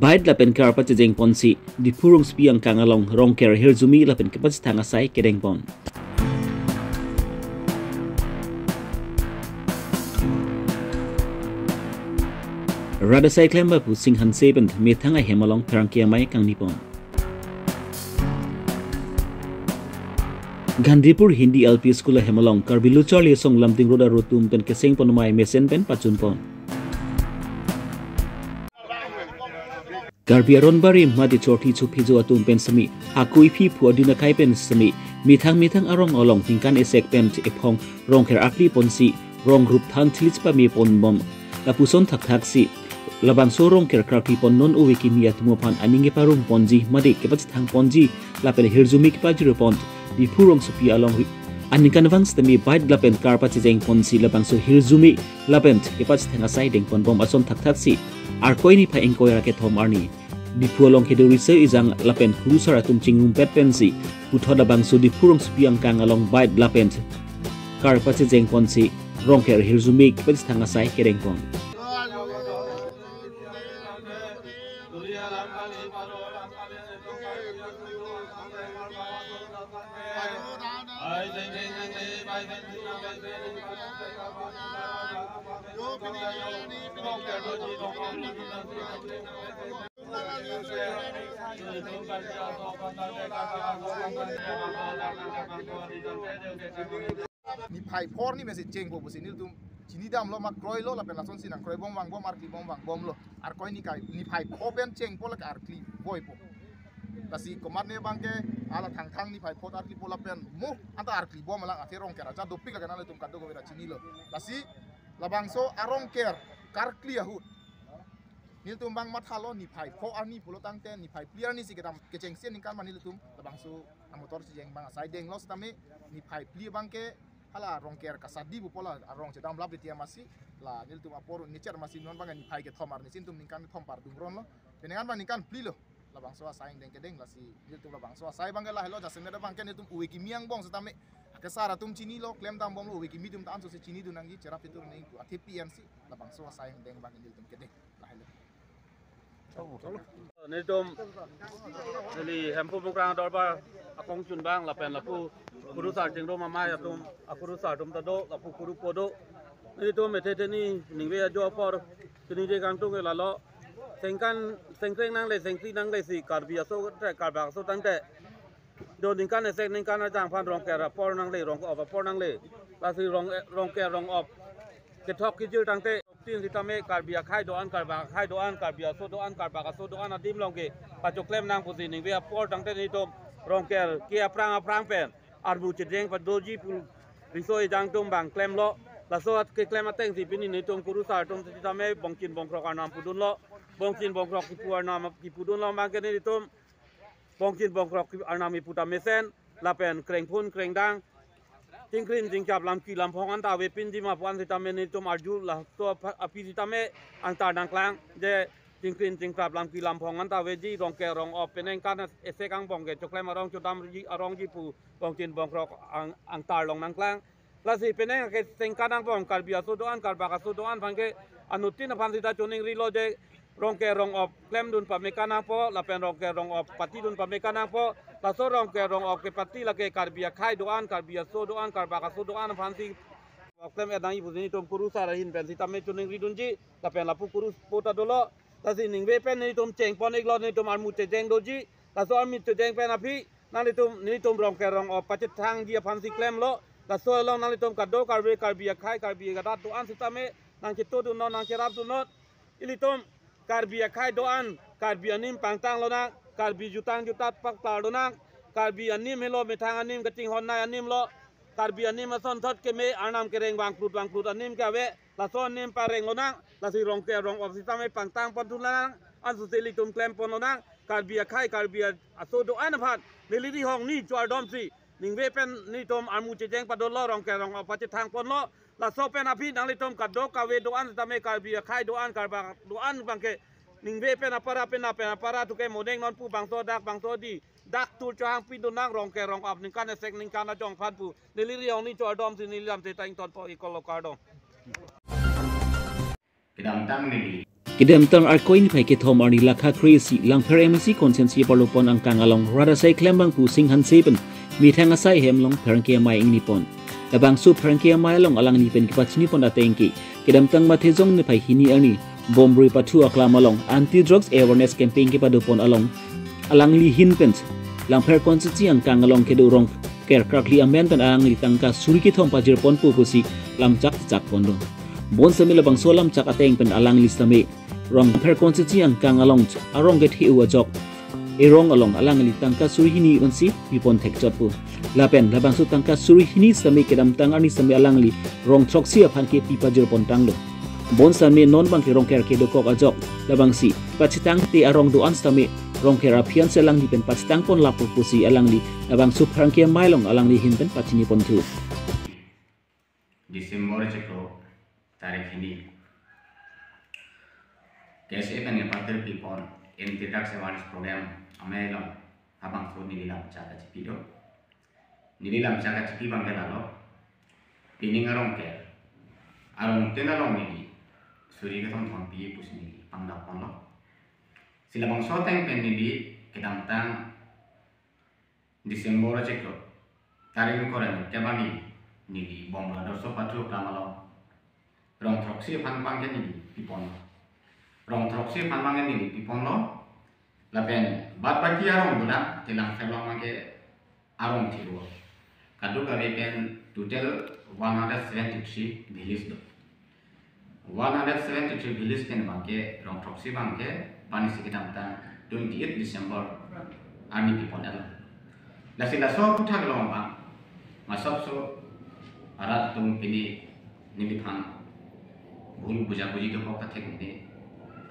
Bait la pen kar pa jeng ponsi di purung spiang kang along rong ker hirzumi la pen kepas thang asai kedeng pon. Rada sai klemba pu sing han seben me thang a hemalong perang kia mai kang nipon. Gandhipur Hindi LP School hemalong Karbi Longri song lamting roda rotum ten keseng pon mai mesen pen pachun pon. Karbi Aronbari mati chorti chupi jo atum pen sami akui phi phu adina kai pen sami mithang arong olong tingkan esek pen ephong rong kher akli ponsi rong rup than thilis pa mi pon bom lapuson thak si labang sorong ker karpi pon non uwe ki mi atmo phan aninge parung ponji made kepat thang ponji lapel hirzumi ki pajru pon di purong supi along anikan wang stami bait lapen karpa cheng ponsi labang so hirzumi lapen kepat thang asai deng pon bom ason thak si arkoi ni pha engkoi ra ke thom arni di pualong keduri se izang lapen kurusara tum chingum pet pensi uthoda bangsu di purong spiang kang along bait lapen kar pache jeng ponsi rongker hirzumi pet thanga sai kereng pon ni pai por ni mesi jeng bo sini tu sini dam lo mak kroi lo la pen lason sinang kroi bom wang bom arkli bom wang bom lo arkoi ni kai ni pai po ben jeng po la arkli boy po lasi komat ne bangke ala thang ni pai po arkli po la pen mu anta arkli bom la ate rong kera ja dopik la kana le tum kaddo go vera sini lo lasi labangso arong ker karkli ahut nil tum bang mat halo ni pai po ani pulo tangte ni pai clear ni sikam keceng sen kan manil tum labangso amotor si jeng bang sai deng lo stame ni pai clear bangke hala rongker kasadi bu pola arong cedam lab dia masih la nil tum apor ni cer masih non bang ni pai ke thomar ni sin tum ningkan thompar dungron lo penengan bang ningkan pli lo labang so saing deng kedeng la si nil tum labang so sai bang la hello jasem da bang ken tum uwe kimiang bong setame kesara tum chini lo klem tam bom lo uwe kimi tum tam so se chini du nangi cerap itu ning tu atepi si labang so saing deng bang nil tum kedeng la hello ni tum jadi hempu bukrang dorba akong chun bang la pen la pu kuru sar jeng do mama ya tum akuru sar tum tado la pu kuru podo ni tum mete ni ningwe jo por tini je kang tu la lo sengkan sengkreng nang le sengsi nang le si karbi aso tre karba so tang te do ningkan esek ningkan ajang phan rong kera por nang le rong op por nang le la si rong ke rong op ke thok ki jil tang te tin si tame karbi khai do an karba khai do an karbi aso do an karba aso do an adim long ke pa choklem nang pusi ningwe por tang te ni tum rong ker kia prang pen arbu cedeng padoji pul risoi jang tum bang klem lo la so ke klem ateng si pini ni tum kuru sar tum si tame bongkin bongkrok anam pudun lo bongkin bongkrok ki puar nam ki pudun lo bang ke ni tum bongkin bongkrok ki anam iputa mesen lapen kreng pun kreng dang tingkrin tingkap lam ki lam phongan ta we pin ji ma puan si tame ni tum arju la to api si tame antar dang klang je tingkrin tingkap lam ki lam phongan ta we ji rong ke rong op peneng kan ese kang bong ke choklem arong chodam ji arong ji pu bongkin bongkrok ang tar long nang klang la si peneng ke sengkan ang bong karbi aso doan karba aso doan phang ke anutin phan si ta choning ri lo je rong ke rong op klem dun pa mekana po la pen rong ke rong op pati dun pa mekana po la so rong ke rong op ke pati la ke karbi khai doan karbi aso doan karba aso doan phan si klem edang ibu ni tum kuru sarahin pen si tame choning ri dun ji la pen la pu kuru pota dolo la si ning we pen ni tum cheng pon ik lo ni tum armu te jeng doji la so armu te jeng pen api nang ni tum rong ke rong op pachet thang ji phan si klem lo la so long nang tum kado karbi khai karbi gadat doan si tame nang chito du no nang cherap du not ili tum karbi khai doan karbi anim pangtang lo nang karbi jutang jutat pak tar do nang karbi anim helo methang anim kating hon nai anim lo karbi anim ason thot ke me anam ke reng bang prut anim ka we la so anim pa reng lo nang la si rong ke rong op si tame pangtang pon tu nang an su seli tum klem pon lo nang karbi khai karbi aso doan phat lili ri hong ni chwar dom si ning we pen ni tom armu che jeng pa do lo rong ke rong op pa che thang pon lo la so pen api nang li tom kado ka we doan tame karbi khai doan karba doan bang ke ning we pen apara tu ke modeng non pu bang so di dak tu chang pi do nang rong ke rong op ning kan sek ning kan jong phan pu lili ri hong ni chwar dom si ni lam te tang ton po ikol lo kar dom Kedam tang ni Kidam tang arkoin pai ke thom arni lakha crazy langpher MSC consensi parlopon ang kangalong rada sai klembang pu singhan seben mi thanga sai hemlong perangke mai ing nipon labang su perangke mai long alang ni pen kipachni pon atengki kidam tang ma thejong ne pai hini ani bombri patu aklamalong anti drugs awareness campaign ke padopon along alang li hin pen langpher consensi ang kangalong ke durong ker krakli amen pen alang li tangka suri ki thom pajir pon pu pusi lamchak chak pondong bon sami labang solam chak ateng pen alang li same rong per konstitusi ang kang along arong get hi uajok erong along alang li tangka suri hini onsi pipon tek jot pu lapen labang su tangka suri hini sami kedam tang ani sami alang li rong troksi aphan ke pipa jor pon tang lo bon sami non bang ke rong ker ke do kok ajok labang si pachitang te arong do an sami rong ker apian selang di pen pachitang pon lapu pusi alang li labang su prang ke mailong alang li hin pen pachini pon tu Desember cekro tarik ini कैसे बने पात्र people anti drugs awareness programme अमेलो habang so nililam chaga chipido nililam chaga chipi bangela lo pining arong ke arong tenalong ni suri ka thon pi pusni pangda pon lo sila bang so tang pen ni kedam tang Desember chekro tarik ko ran tabani ni bomba do so patu kamalo rong troksi pan pangke ni pipon rong troksi panmangan ini pipon lo lapen bat baki arong bulan tilang felong make arong tiru kadu kami pen total 173 village do 173 village pen bangke rong troksi bangke pani sekitar 28 Desember army pipon elo lasila so puthak lo bang masop so arat tum pini nibipan bul buja buji do kok tek ni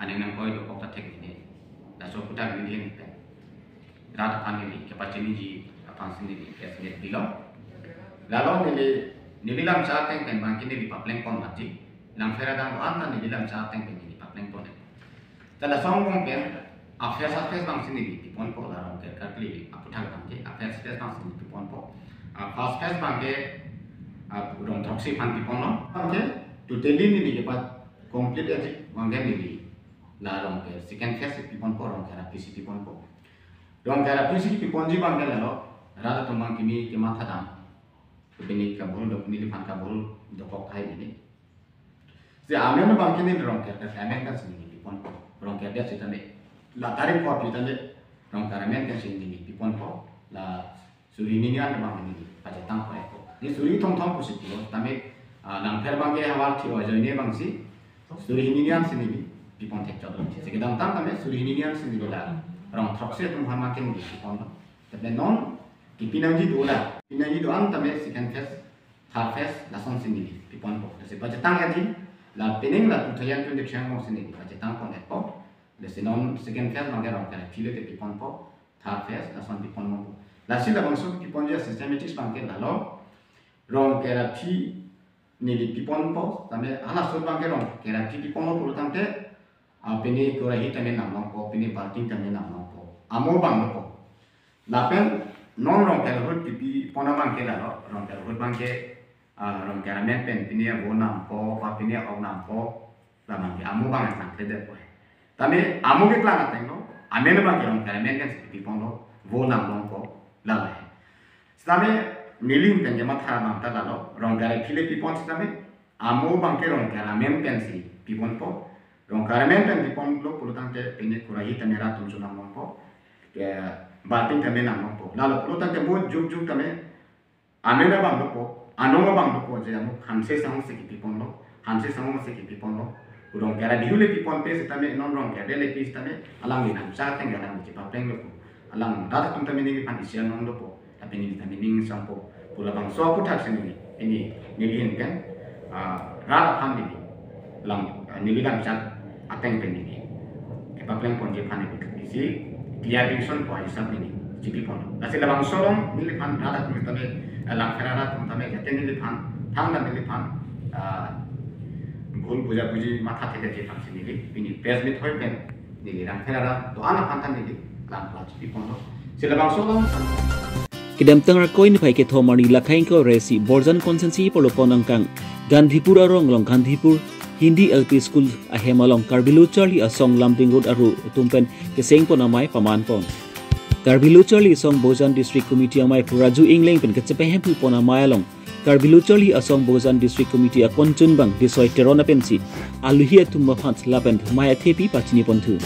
ane nang koi do kota tek ni da so puta ni ni pe rat pan ni ke pachini ji apan sini ni ke sini bilo lalo ni bilam cha teng pen bang kini di papleng pon mati lang fera dang an ni bilam cha teng pen ni papleng pon tala song bong pen afes bang sini di pon po la rong ke kakli aputhak bang ke afes bang sini di pon po fast fast bang ke rong troksi pan di pon lo ke to teli ni ke pat complete aji bang ni la rong ke second phase pipon po rong kara pc pipon po rong kara pc pipon ji bang lo rada tomang kimi ke matha dam bini ka bol do ni pan ka bol do kok thai ni se amen bang kini rong kara amen ka sini pipon po rong kara dia sitane la tarik po pitane rong kara men ka sini pipon po la suri ni an bang ni pajatang po ni suri thong thong po siti lo tame lang pher bang ke hawar thi o joi ne bang si suri ni an sini pipon tek jodoh. Sekedang tang kami suri hinian sendiri lah. Orang troksi tu muhamakin di pipon. Tapi non di pinangi dola. Pinangi doan kami second phase, third phase langsung sendiri pipon po. Jadi baca tang ya di la pening la tutayan tu dekat yang sendiri baca tang pon ekpo. Jadi non second phase mangga orang kena pilih di pipon po. Third phase langsung pipon po. Lasi la bangsu pipon je systematis bangke lalu orang kena pi ni di pipon po. Tapi anak sur bangke orang kena pi pipon po puluh tangke pini kurahi tane namang po, pini parting tane namang po. Amo bang po. Lapen non rong kelhut pipi pona bang ke lalo, rong kelhut bang ke rong keramen pen pini abo nam po, pa pini au nam po, lamang ke amo bang nang kede po. Tame amo ke klang ateng lo, amen bang ke rong keramen kan pipi pon lo, vo nam long po, lalo. Tame niling pen jema thara bang ta lalo, rong kera pile pipon tame amo bang ke rong keramen pen si pipon po. Rong karamen pen pipon lo puluh tangke pini kurahi tane ratum sunam po, ke bating tane namang po. Lalu puluh tangke bu juk tane amena bang lo po, anonga bang lo po je amu hanse sang se pipon lo, hanse sang se pipon lo. Rong kara dihule pipon pe se tane non rong kara dele pe tane alang ni nam sa teng alang ni papleng lo po. Alang data tum tane ni pan isian non lo po, tapi ni tane ning sang po. Pula bang so putak sini ini nilihin kan, rada pan ni lang nililam chat ateng penini kepapleng pon je phane isi dia division po hisab ini jipi pon lasi labang sorong nili phan rada tu tane lang ferara tu tane jate nili phan thang na nili phan bhul puja puji matha theke je phan sini ini pes mit hoi pen nili lang ferara to ana phan tan nili lang pla jipi pon sila bang sorong Kidam tangar koin pai ke thomani lakhain ko resi borjan consensi polo ponangkang Gandhipur arong long Gandhipur Hindi LP School ahemalong Karbi Charlie asong Lamding Road aru tumpen keseng pon amai paman pon. Karbi Charlie asong Bojan District Committee amai puraju ingling pen kecepehen pu pon amai along. Karbi Charlie asong Bojan District Committee akon chunbang disoi terona pensi aluhia tumma phant lapen maya thepi pachini pon thu.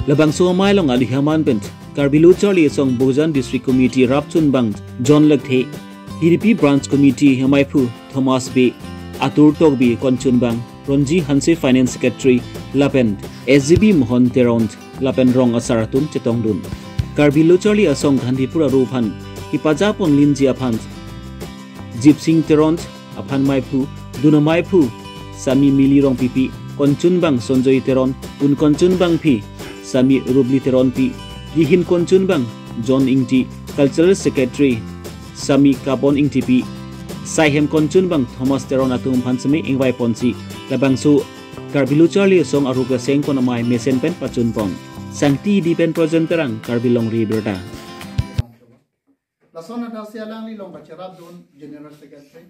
Labang so amai long aluhaman pen Karbi Charlie asong Bojan District Committee rap chunbang John Lagthe Hiripi Branch Committee amai pu Thomas B Atur Togbi kon chunbang Ronji Hanse Finance Secretary Lapen SGB Mohon Teront Lapen Rong Asaratum Chetongdun Karbi Charlie asong Gandhipura Ruphan Hipajapon Linji Aphan Jip Singh Teront Aphan Maipu Duna Maipu Sami Mili Rong Pipi Konchunbang Sonjoy Teron Un Konchunbang Pi Sami Rubli Teron Pi Dihin Konchunbang John Ingti Cultural Secretary Sami Kabon Ingti Pi Saihem Konchunbang Thomas Teron Atum Pansami Ingwai Ponsi Labang su Karbi Charlie song aruga seng pon amai mesen pen pachun pon sangti di pen presenterang Karbi Longri Abirta. Lasona da sialang li long bacerab don General Secretary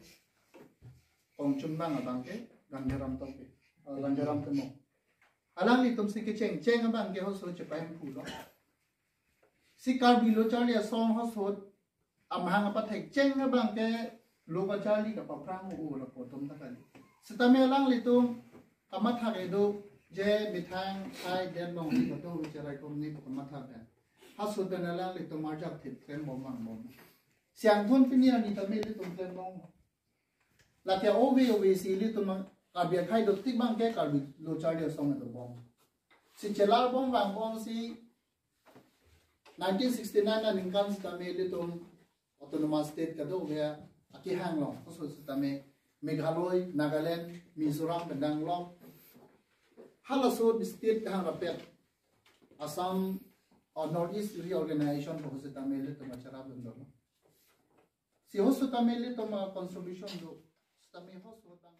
Ong Chunbang abangke Ganjaram toke Ganjaram temo alang li tum sike cheng abang ke hoso chepaim pulo si Karbi Charlie song hoso amhang apathai cheng abang ke lo Charlie ka paprang u la potom takali Setame lang litung kamatha edo je mithang ai den long ni to wicharai kom ni kamatha ben hasu den lang litung marjak thit ken bom mang bom siang thon pinia ni tame litung ken bom la ke owe si litung kabia khai do tik bang ke Karbi Charlie song do bom si chelar bom wang bom si 1969 na ningkan setame litung autonomous state ka do ya aki hang long hasu setame Meghalaya, Nagaland, Mizoram, Bendanglong, Halasud state hang rapet, Assam or Northeast reorganization for Tamil to Macharab and Si hosu Tamil to my contribution do Tamil hosu.